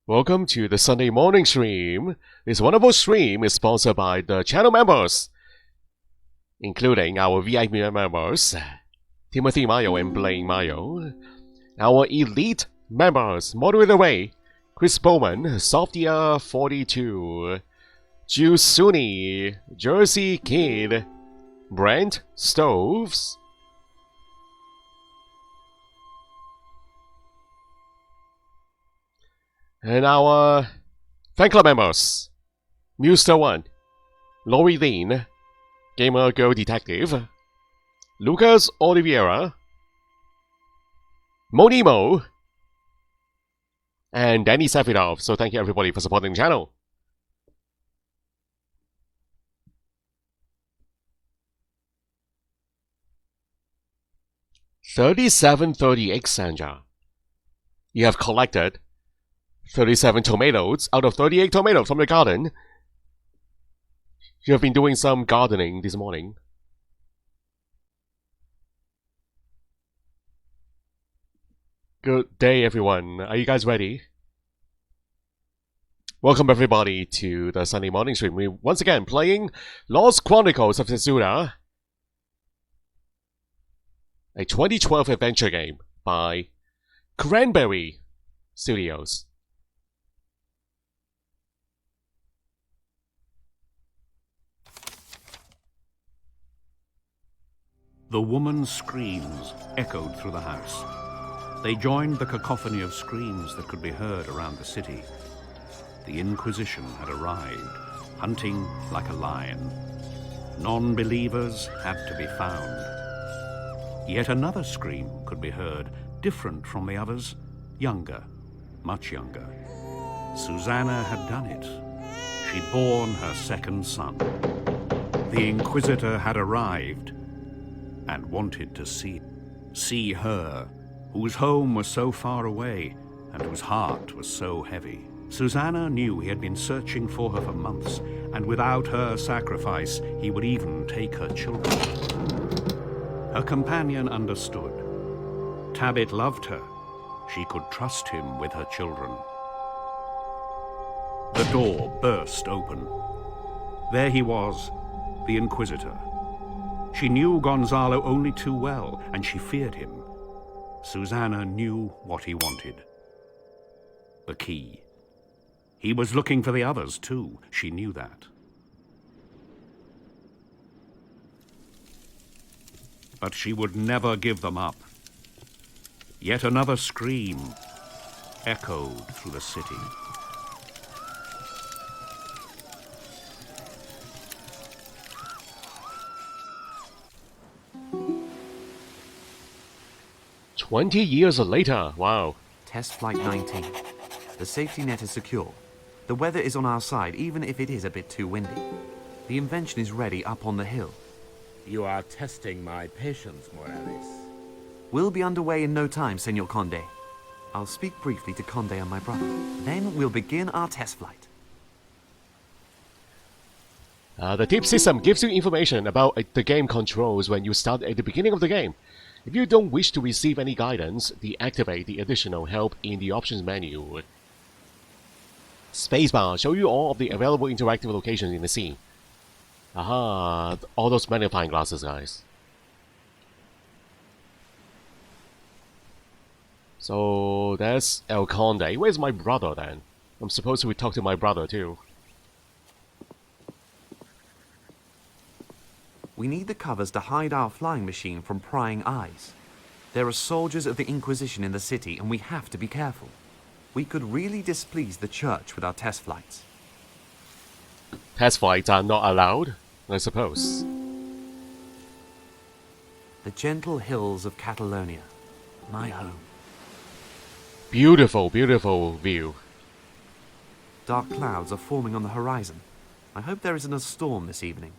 Welcome to the Sunday morning stream. This wonderful stream is sponsored by the channel members, including our VIP members, Timothy Mayo and Blaine Mayo, our elite members, Moderator Ray, Chris Bowman, Softia42, Juice Suni, Jersey Kid, Brent Stoves, and our fan club members, Muster1, Lori Lean, Gamer Girl Detective, Lucas Oliveira, Monimo, and Danny Safidov. So thank you everybody for supporting the channel. $37.38, Sanja. You have collected 37 tomatoes out of 38 tomatoes from the garden. You have been doing some gardening this morning. Good day, everyone. Are you guys ready? Welcome everybody to the Sunday morning stream. We're once again playing Lost Chronicles of Zerzura, a 2012 adventure game by Cranberry Studios. The woman's screams echoed through the house. They joined the cacophony of screams that could be heard around the city. The Inquisition had arrived, hunting like a lion. Non-believers had to be found. Yet another scream could be heard, different from the others, younger, much younger. Susanna had done it. She'd born her second son. The Inquisitor had arrived and wanted to see her, whose home was so far away and whose heart was so heavy. Susanna knew he had been searching for her for months, and without her sacrifice, he would even take her children. Her companion understood. Tabit loved her. She could trust him with her children. The door burst open. There he was, the Inquisitor. She knew Gonzalo only too well, and she feared him. Susanna knew what he wanted. The key. He was looking for the others, too. She knew that. But she would never give them up. Yet another scream echoed through the city. "20 years later, wow. Test Flight 19. The safety net is secure. The weather is on our side, even if it is a bit too windy. The invention is ready up on the hill. You are testing my patience, Morales. We'll be underway in no time, Senor Conde. I'll speak briefly to Conde and my brother. Then we'll begin our test flight. The tip system gives you information about the game controls when you start at the beginning of the game. If you don't wish to receive any guidance, deactivate the additional help in the options menu. Spacebar show you all of the available interactive locations in the scene. Aha, all those magnifying glasses, guys. So that's El Conde. Where's my brother then? I'm supposed to talk to my brother too. We need the covers to hide our flying machine from prying eyes. There are soldiers of the Inquisition in the city, and we have to be careful. We could really displease the church with our test flights. Test flights are not allowed, I suppose. The gentle hills of Catalonia, my home. Beautiful, beautiful view. Dark clouds are forming on the horizon. I hope there isn't a storm this evening.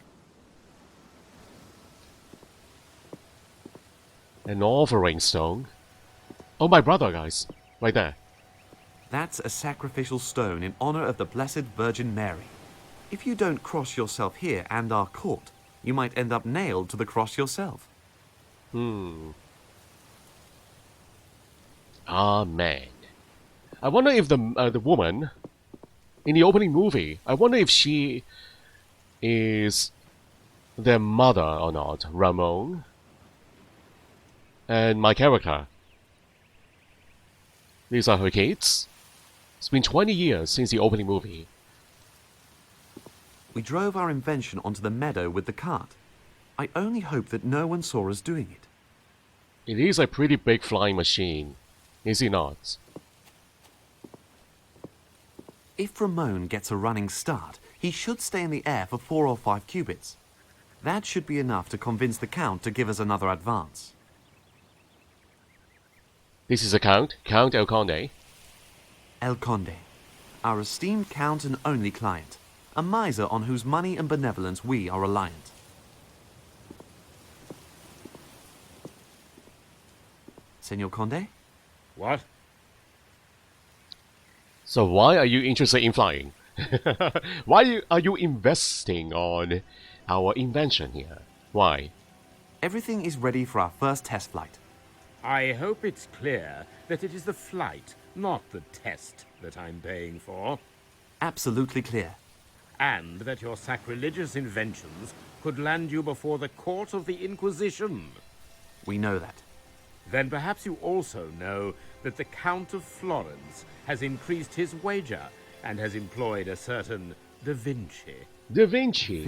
An offering stone. Oh, my brother, guys. Right there. That's a sacrificial stone in honor of the Blessed Virgin Mary. If you don't cross yourself here and are caught, you might end up nailed to the cross yourself. Amen. I wonder if the woman in the opening movie, I wonder if she is their mother or not, Ramon, and my character. These are her kids. It's been 20 years since the opening movie. We drove our invention onto the meadow with the cart. I only hope that no one saw us doing it. It is a pretty big flying machine, is it not? If Ramon gets a running start, he should stay in the air for 4 or 5 cubits. That should be enough to convince the Count to give us another advance. This is a Count El Conde. El Conde, our esteemed Count and only client, a miser on whose money and benevolence we are reliant. Senor Conde? What? So why are you interested in flying? Why are you investing on our invention here? Why? Everything is ready for our first test flight. I hope it's clear that it is the flight, not the test, that I'm paying for. Absolutely clear. And that your sacrilegious inventions could land you before the court of the Inquisition. We know that. Then perhaps you also know that the Count of Florence has increased his wager and has employed a certain Da Vinci. Da Vinci?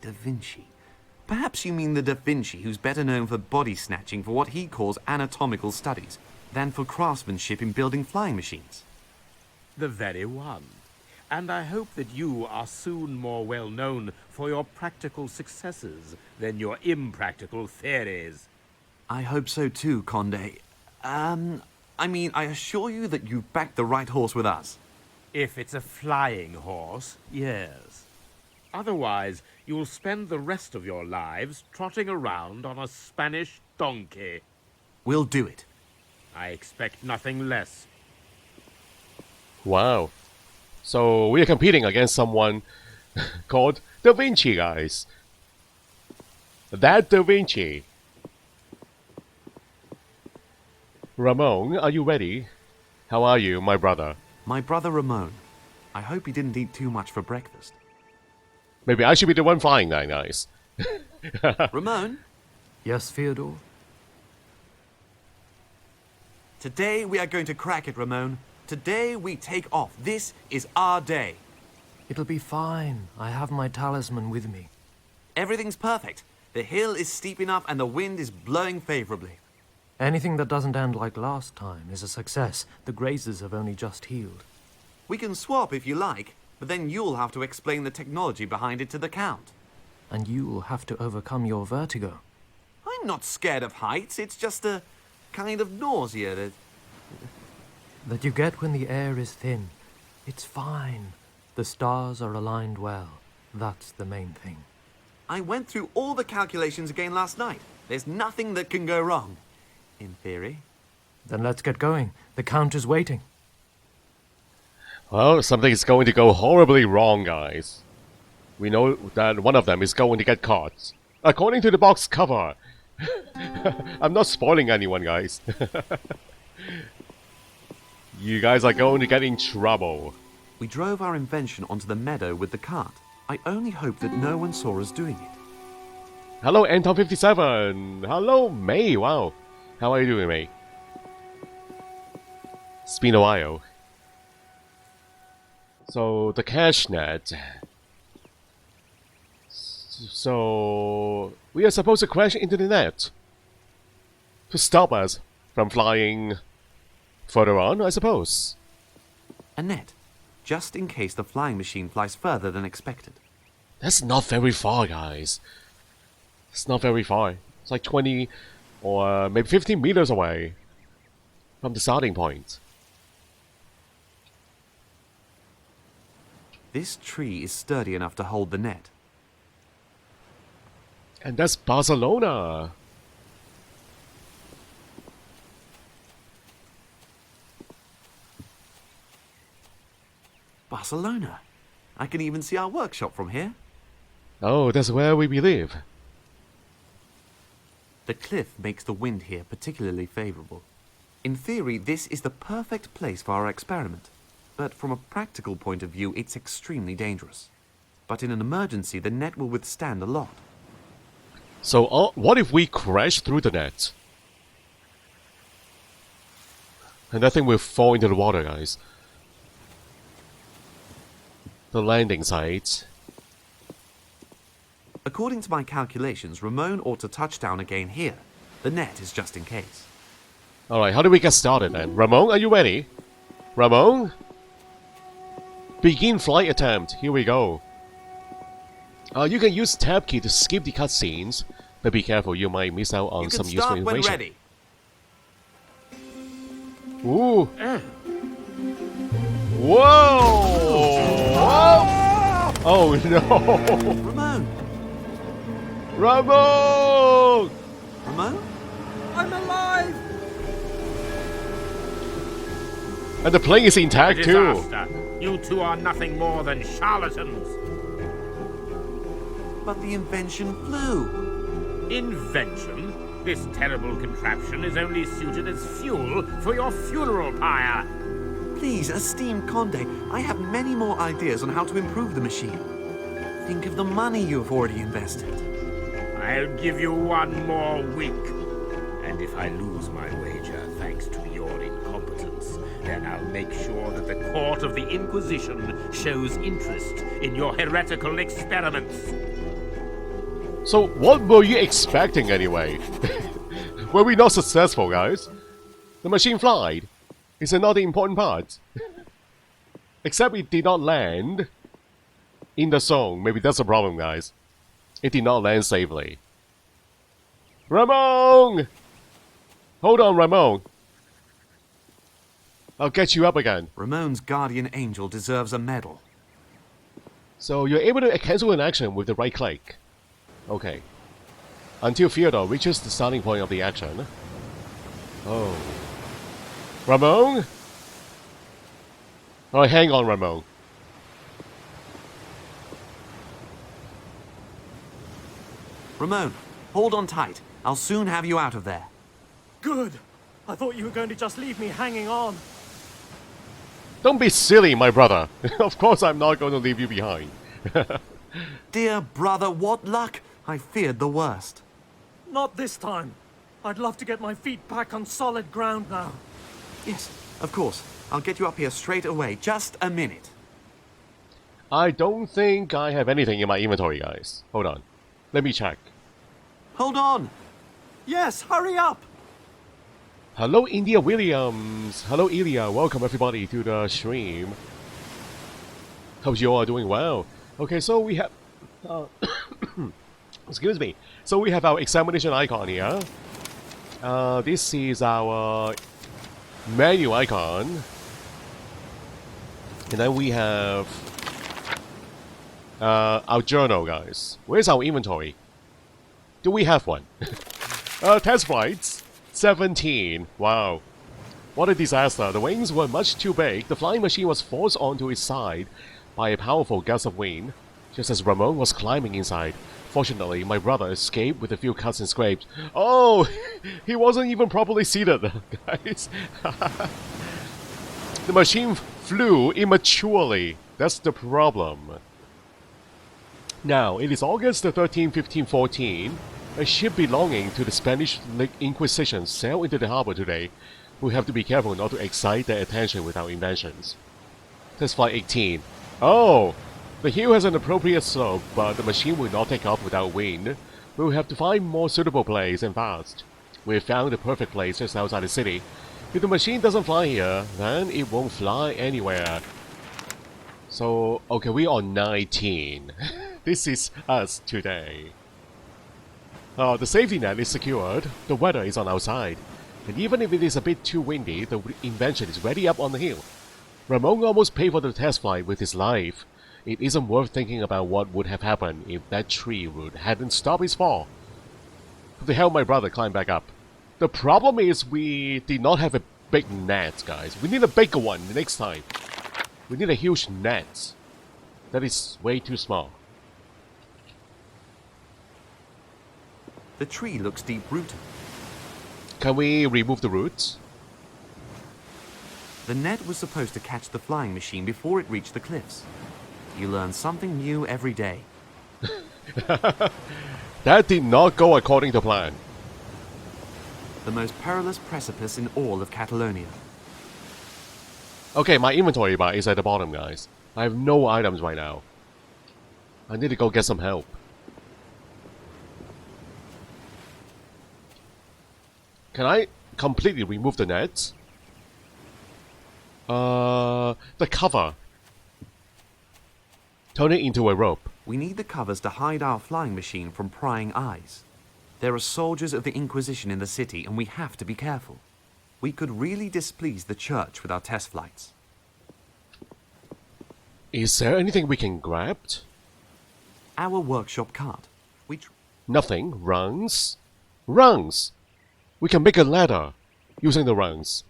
Da Vinci. Perhaps you mean the Da Vinci who's better known for body snatching for what he calls anatomical studies than for craftsmanship in building flying machines. The very one. And I hope that you are soon more well known for your practical successes than your impractical theories. I hope so too, Conde. I assure you that you've backed the right horse with us. If it's a flying horse, yes. Otherwise, you'll spend the rest of your lives trotting around on a Spanish donkey. We'll do it. I expect nothing less. Wow. So we are competing against someone called Da Vinci, guys. That Da Vinci. Ramon, are you ready? How are you, my brother? My brother Ramon. I hope he didn't eat too much for breakfast. Maybe I should be the one flying that, guys. Ramon? Yes, Theodore? Today we are going to crack it, Ramon. Today we take off. This is our day. It'll be fine. I have my talisman with me. Everything's perfect. The hill is steep enough and the wind is blowing favorably. Anything that doesn't end like last time is a success. The grazes have only just healed. We can swap if you like, but then you'll have to explain the technology behind it to the Count. And you'll have to overcome your vertigo. I'm not scared of heights. It's just a kind of nausea That you get when the air is thin. It's fine. The stars are aligned well. That's the main thing. I went through all the calculations again last night. There's nothing that can go wrong. In theory. Then let's get going. The Count is waiting. Well, something is going to go horribly wrong, guys. We know that one of them is going to get caught. According to the box cover. I'm not spoiling anyone, guys. You guys are going to get in trouble. We drove our invention onto the meadow with the cart. I only hope that no one saw us doing it. Hello, Anton57. Hello, May. Wow. How are you doing, May? It's been a while. So, the cash net. So, we are supposed to crash into the net to stop us from flying further on, I suppose. A net, just in case the flying machine flies further than expected. That's not very far, guys. It's not very far. It's like 20 or maybe 15 meters away from the starting point. This tree is sturdy enough to hold the net. And that's Barcelona. Barcelona. I can even see our workshop from here. Oh, that's where we live. The cliff makes the wind here particularly favorable. In theory, this is the perfect place for our experiment. But from a practical point of view, it's extremely dangerous. But in an emergency, the net will withstand a lot. So, what if we crash through the net? And that thing will fall into the water, guys. The landing site. According to my calculations, Ramon ought to touch down again here. The net is just in case. Alright, how do we get started then? Ramon, are you ready? Ramon? Begin flight attempt. Here we go. You can use tab key to skip the cutscenes, but be careful, you might miss out on some useful information. Ready. Ooh! Whoa! Whoa! Oh no! Ramon! Ramon! Ramon? I'm alive! And the plane is intact too! Disaster. You two are nothing more than charlatans. But the invention flew. Invention? This terrible contraption is only suited as fuel for your funeral pyre. Please, esteemed Conde, I have many more ideas on how to improve the machine. Think of the money you have already invested. I'll give you one more week. And if I lose my wager thanks to your incompetence, then I'll make sure that the court of the Inquisition shows interest in your heretical experiments. So what were you expecting anyway? Were we not successful, guys? The machine flied. It's another important part. Except it did not land in the zone. Maybe that's the problem, guys. It did not land safely. Ramon! Hold on, Ramon. I'll get you up again. Ramon's guardian angel deserves a medal. So you're able to cancel an action with the right click. Okay. Until Theodore reaches the starting point of the action. Oh. Ramon? Alright, hang on, Ramon. Ramon, hold on tight. I'll soon have you out of there. Good! I thought you were going to just leave me hanging on. Don't be silly, my brother. Of course I'm not going to leave you behind. Dear brother, what luck! I feared the worst. Not this time. I'd love to get my feet back on solid ground now. Yes, of course. I'll get you up here straight away. Just a minute. I don't think I have anything in my inventory, guys. Hold on. Let me check. Hold on! Yes, hurry up! Hello, India Williams. Hello, Ilya. Welcome, everybody, to the stream. Hope you all are doing well. Okay, so we have... excuse me. So we have our examination icon here. This is our menu icon. And then we have our journal, guys. Where's our inventory? Do we have one? Test flights. 17. Wow. What a disaster. The wings were much too big. The flying machine was forced onto its side by a powerful gust of wind, just as Ramon was climbing inside. Fortunately, my brother escaped with a few cuts and scrapes. Oh! He wasn't even properly seated, guys. The machine flew immaturely. That's the problem. Now, it is August the 13th, 1514. A ship belonging to the Spanish Inquisition sailed into the harbor today. We have to be careful not to excite their attention with our inventions. Test flight 18. Oh! The hill has an appropriate slope, but the machine will not take off without wind. We will have to find more suitable place and fast. We have found the perfect place just outside the city. If the machine doesn't fly here, then it won't fly anywhere. So, okay, we are 19. This is us today. The safety net is secured, the weather is on our side, and even if it is a bit too windy, the invention is ready up on the hill. Ramon almost paid for the test flight with his life. It isn't worth thinking about what would have happened if that tree root hadn't stopped his fall. To help my brother climb back up. The problem is we did not have a big net, guys. We need a bigger one next time. We need a huge net. That is way too small. The tree looks deep-rooted. Can we remove the roots? The net was supposed to catch the flying machine before it reached the cliffs. You learn something new every day. That did not go according to plan. The most perilous precipice in all of Catalonia. Okay, my inventory bar is at the bottom, guys. I have no items right now. I need to go get some help. Can I completely remove the net? The cover. Turn it into a rope. We need the covers to hide our flying machine from prying eyes. There are soldiers of the Inquisition in the city, and we have to be careful. We could really displease the church with our test flights. Is there anything we can grab? Our workshop cart. Nothing. Rungs? Rungs! We can make a ladder using the rungs.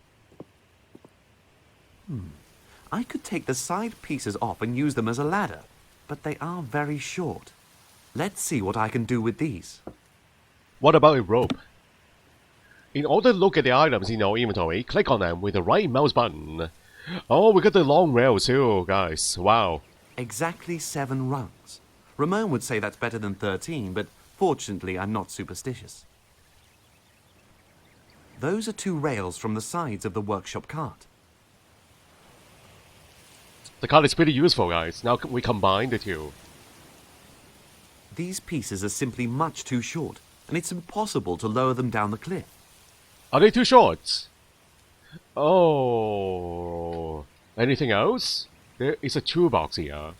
I could take the side pieces off and use them as a ladder, but they are very short. Let's see what I can do with these. What about a rope? In order to look at the items in our inventory, click on them with the right mouse button. Oh, we got the long rail too, guys. Wow. Exactly 7 rungs. Ramon would say that's better than 13, but fortunately I'm not superstitious. Those are 2 rails from the sides of the workshop cart. The card is pretty useful, guys. Now we combine the two. These pieces are simply much too short, and it's impossible to lower them down the cliff. Are they too short? Oh. Anything else? There is a toolbox here.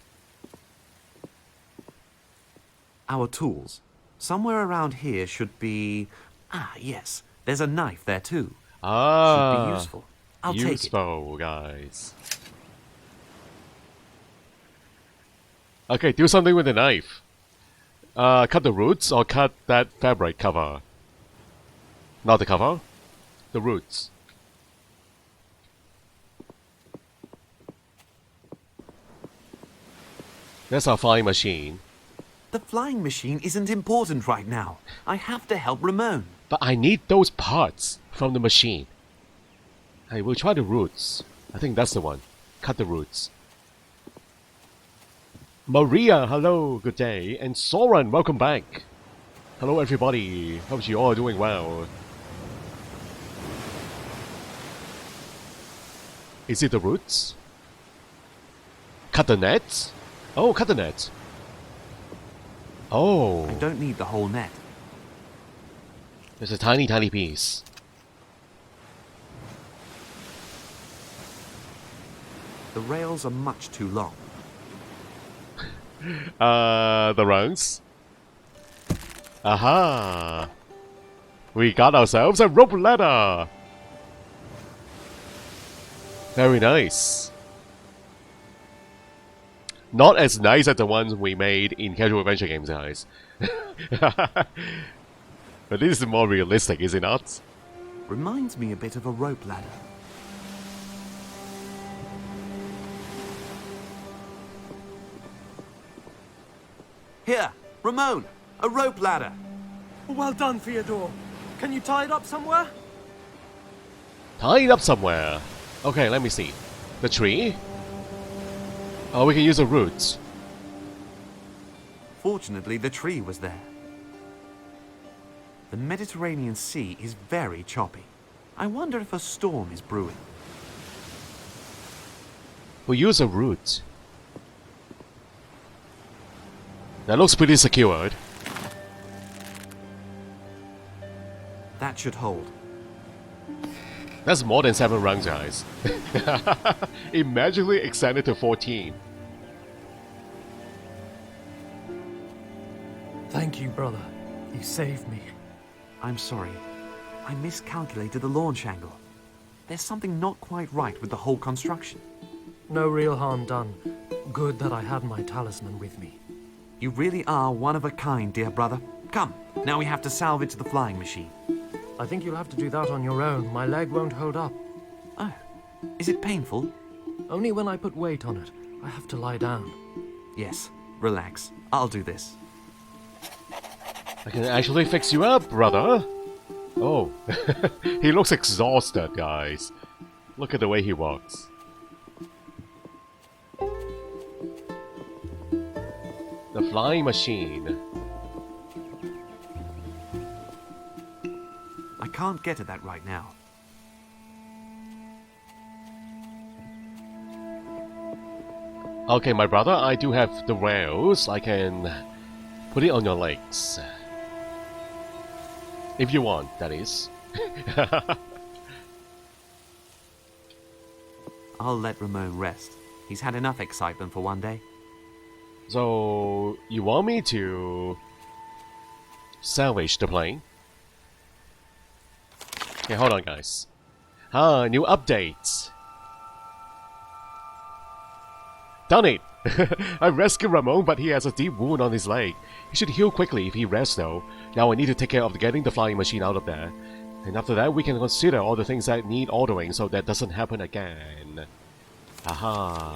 Our tools. Somewhere around here should be... Ah, yes. There's a knife there too. Ah. Should be useful. I'll take it. Useful, guys. Okay, do something with the knife. Cut the roots or cut that fabric cover. Not the cover. The roots. That's our flying machine. The flying machine isn't important right now. I have to help Ramon. But I need those parts from the machine. Hey, we'll try the roots. I think that's the one. Cut the roots. Maria, hello, good day. And Soren, welcome back. Hello everybody. Hope you all are doing well. Is it the roots? Cut the net? Oh, cut the net. Oh. I don't need the whole net. There's a tiny, tiny piece. The rails are much too long. The rungs. Aha! We got ourselves a rope ladder! Very nice. Not as nice as the ones we made in casual adventure games, guys. But this is more realistic, is it not? Reminds me a bit of a rope ladder. Here, Ramon, a rope ladder. Well done, Theodore. Can you tie it up somewhere? Tie it up somewhere. Okay, let me see. The tree? Oh, we can use the roots. Fortunately, the tree was there. The Mediterranean Sea is very choppy. I wonder if a storm is brewing. We'll use the roots. That looks pretty secured. That should hold. That's more than 7 rungs, guys. It magically extended to 14. Thank you, brother. You saved me. I'm sorry. I miscalculated the launch angle. There's something not quite right with the whole construction. No real harm done. Good that I had my talisman with me. You really are one of a kind, dear brother. Come, now we have to salvage the flying machine. I think you'll have to do that on your own. My leg won't hold up. Oh, is it painful? Only when I put weight on it. I have to lie down. Yes, relax. I'll do this. I can actually fix you up, brother. Oh, he looks exhausted, guys. Look at the way he walks. The flying machine. I can't get at that right now. Okay, my brother, I do have the rails. I can put it on your legs. If you want, that is. I'll let Ramon rest. He's had enough excitement for one day. So, you want me to salvage the plane? Okay, hold on, guys. New updates. Done it! I rescued Ramon, but he has a deep wound on his leg. He should heal quickly if he rests, though. Now I need to take care of getting the flying machine out of there. And after that, we can consider all the things that need ordering so that doesn't happen again. Aha.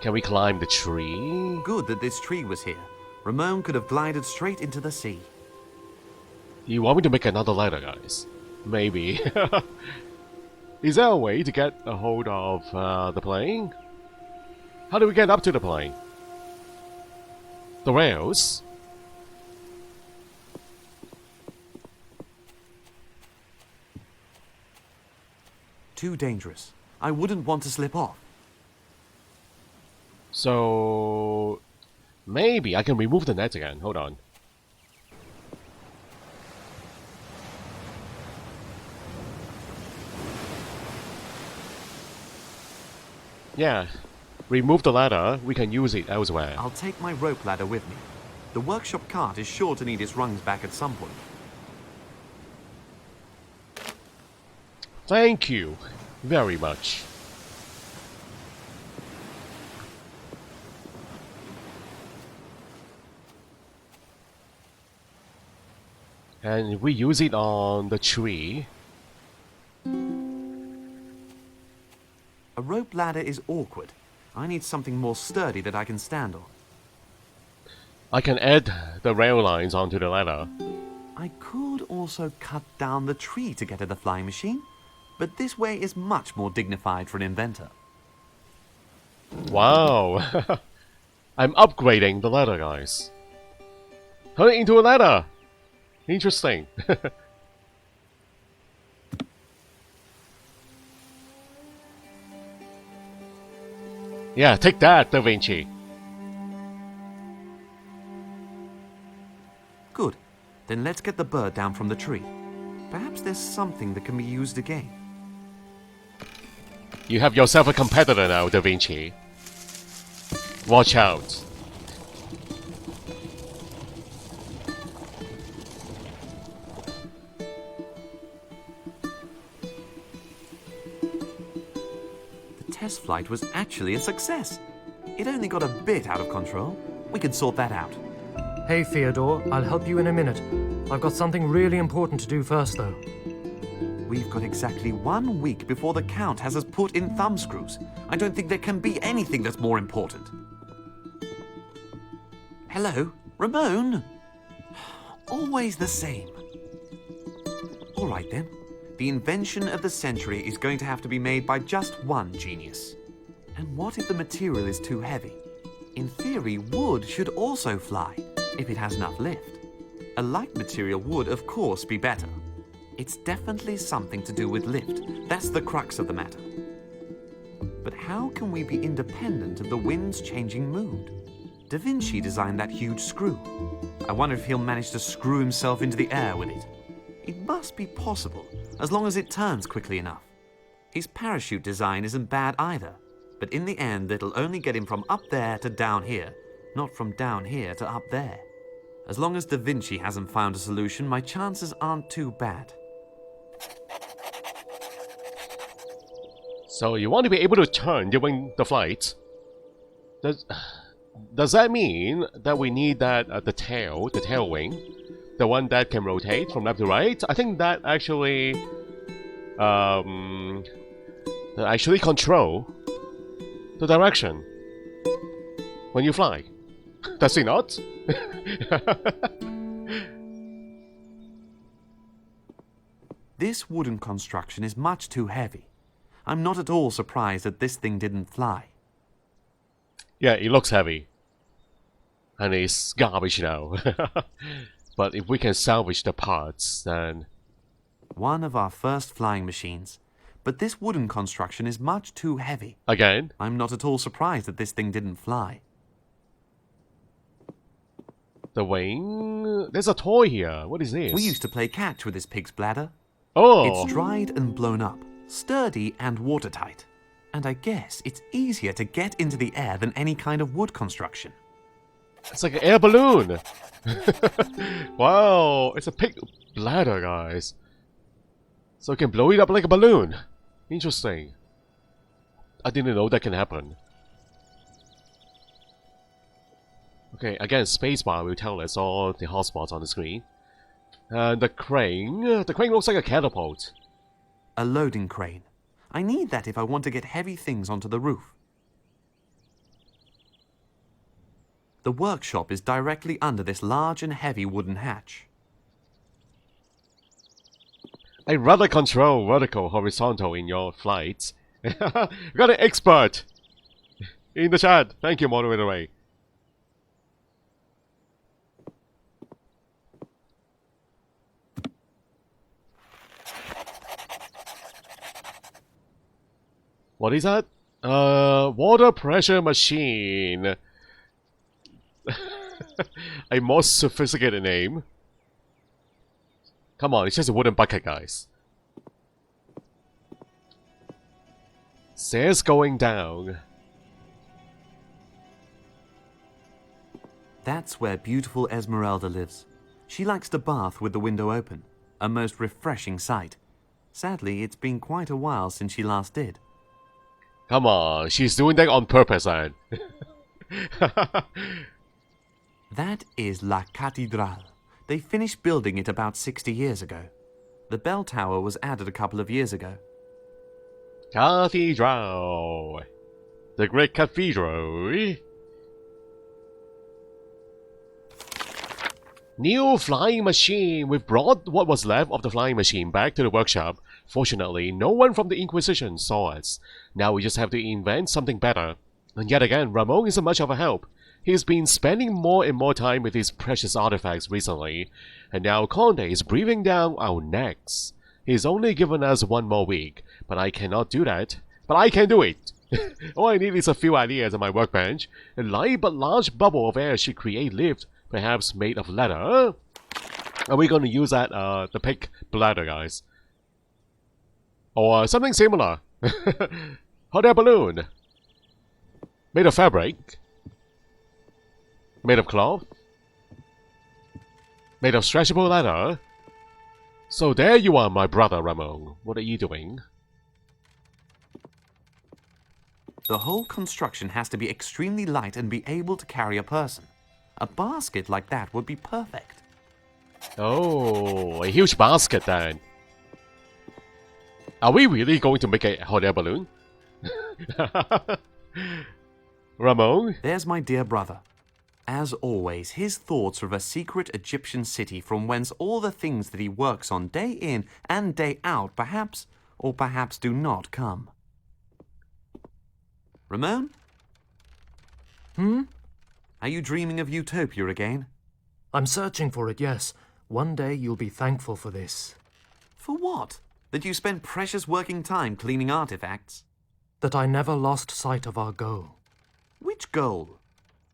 Can we climb the tree? Good that this tree was here. Ramon could have glided straight into the sea. You want me to make another ladder, guys? Maybe. Is there a way to get a hold of the plane? How do we get up to the plane? The rails? Too dangerous. I wouldn't want to slip off. So... maybe I can remove the net again. Hold on. Yeah. Remove the ladder, we can use it elsewhere. I'll take my rope ladder with me. The workshop cart is sure to need its rungs back at some point. Thank you very much. And we use it on the tree. A rope ladder is awkward. I need something more sturdy that I can stand on. I can add the rail lines onto the ladder. I could also cut down the tree to get at the flying machine, but this way is much more dignified for an inventor. Wow! I'm upgrading the ladder, guys. Turn it into a ladder! Interesting. Yeah, take that, Da Vinci. Good. Then let's get the bird down from the tree. Perhaps there's something that can be used again. You have yourself a competitor now, Da Vinci. Watch out. The test flight was actually a success. It only got a bit out of control. We can sort that out. Hey, Theodore, I'll help you in a minute. I've got something really important to do first, though. We've got exactly 1 week before the Count has us put in thumbscrews. I don't think there can be anything that's more important. Hello, Ramon? Always the same. All right then. The invention of the century is going to have to be made by just one genius. And what if the material is too heavy? In theory, wood should also fly, if it has enough lift. A light material would, of course, be better. It's definitely something to do with lift. That's the crux of the matter. But how can we be independent of the wind's changing mood? Da Vinci designed that huge screw. I wonder if he'll manage to screw himself into the air with it. It must be possible, as long as it turns quickly enough. His parachute design isn't bad either, but in the end it'll only get him from up there to down here, not from down here to up there. As long as Da Vinci hasn't found a solution, my chances aren't too bad. So you want to be able to turn during the flight? Does that mean that we need that the tail wing, the one that can rotate from left to right? I think that actually control the direction when you fly. Does it not? This wooden construction is much too heavy. I'm not at all surprised that this thing didn't fly. Yeah, it looks heavy. And it's garbage now. But if we can salvage the parts, then... One of our first flying machines. But this wooden construction is much too heavy. Again? I'm not at all surprised that this thing didn't fly. The wing... There's a toy here. What is this? We used to play catch with this pig's bladder. Oh! It's dried and blown up, sturdy and watertight. And I guess it's easier to get into the air than any kind of wood construction. It's like an air balloon! Wow! It's a pig bladder, guys. So you can blow it up like a balloon. Interesting. I didn't know that can happen. Okay, again, spacebar will tell us all the hotspots on the screen. And the crane looks like a catapult. A loading crane. I need that if I want to get heavy things onto the roof. The workshop is directly under this large and heavy wooden hatch. I'd rather control vertical, horizontal in your flights. We got an expert in the chat. Thank you, moderator Ray. What is that? Water pressure machine. A more sophisticated name. Come on, it's just a wooden bucket, guys. Stairs going down. That's where beautiful Esmeralda lives. She likes to bath with the window open. A most refreshing sight. Sadly, it's been quite a while since she last did. Come on, she's doing that on purpose, man. That is La Catedral. They finished building it about 60 years ago. The bell tower was added a couple of years ago. Cathedral. The Great Cathedral. New flying machine. We've brought what was left of the flying machine back to the workshop. Fortunately, no one from the Inquisition saw us. Now we just have to invent something better. And yet again, Ramon isn't much of a help. He's been spending more and more time with his precious artifacts recently, and now Conde is breathing down our necks. He's only given us 1 more week, but I cannot do that. But I can do it! All I need is a few ideas on my workbench. A light but large bubble of air should create lift, perhaps made of leather. Are we going to use that, the pig bladder, guys? Or something similar. Hot air balloon. Made of fabric. Made of cloth. Made of stretchable leather. So there you are, my brother Ramon. What are you doing? The whole construction has to be extremely light and be able to carry a person. A basket like that would be perfect. Oh, a huge basket then. Are we really going to make a hot air balloon? Ramon? There's my dear brother. As always, his thoughts are of a secret Egyptian city from whence all the things that he works on day in and day out perhaps, or perhaps do not come. Ramon? Are you dreaming of utopia again? I'm searching for it, yes. One day you'll be thankful for this. For what? That you spend precious working time cleaning artifacts? That I never lost sight of our goal. Which goal?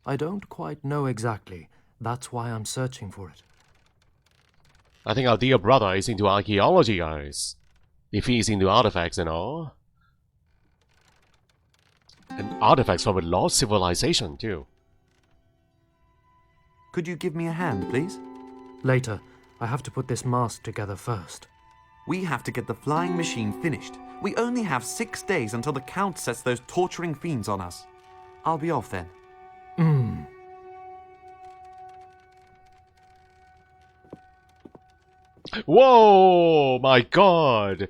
I don't quite know exactly. That's why I'm searching for it. I think our dear brother is into archaeology, guys. If he's into artifacts and all. And artifacts from a lost civilization, too. Could you give me a hand, please? Later. I have to put this mask together first. We have to get the flying machine finished. We only have 6 days until the Count sets those torturing fiends on us. I'll be off then. Whoa! My god!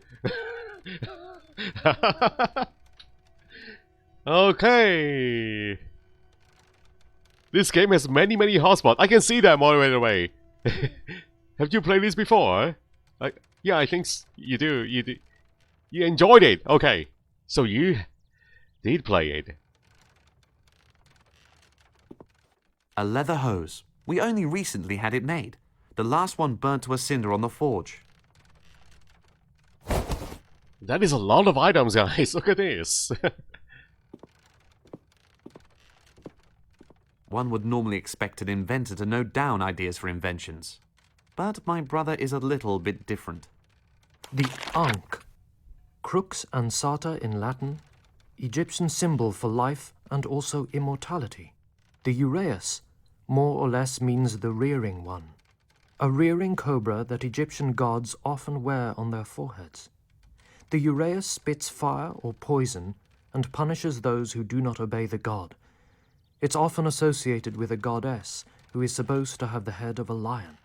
Okay. This game has many hotspots. I can see that moderator way. Have you played this before? Yeah, I think you do. You enjoyed it. Okay, so you did play it. A leather hose. We only recently had it made. The last one burnt to a cinder on the forge. That is a lot of items, guys. Look at this. One would normally expect an inventor to note down ideas for inventions. But my brother is a little bit different. The Ankh. Crux ansata in Latin, Egyptian symbol for life and also immortality. The uraeus, more or less, means the rearing one. A rearing cobra that Egyptian gods often wear on their foreheads. The uraeus spits fire or poison and punishes those who do not obey the god. It's often associated with a goddess who is supposed to have the head of a lion.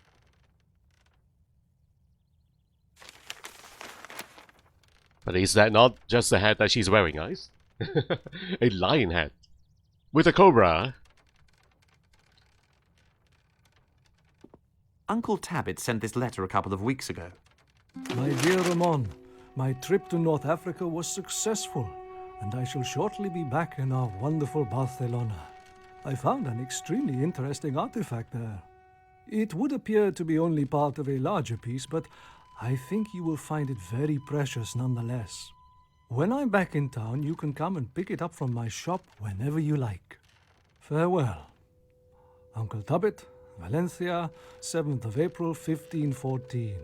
But is that not just the head that she's wearing, guys? A lion head. With a cobra. Uncle Tabit sent this letter a couple of weeks ago. My dear Ramon, my trip to North Africa was successful, and I shall shortly be back in our wonderful Barcelona. I found an extremely interesting artifact there. It would appear to be only part of a larger piece, but I think you will find it very precious nonetheless. When I'm back in town, you can come and pick it up from my shop whenever you like. Farewell. Uncle Tabit, Valencia, 7th of April, 1514.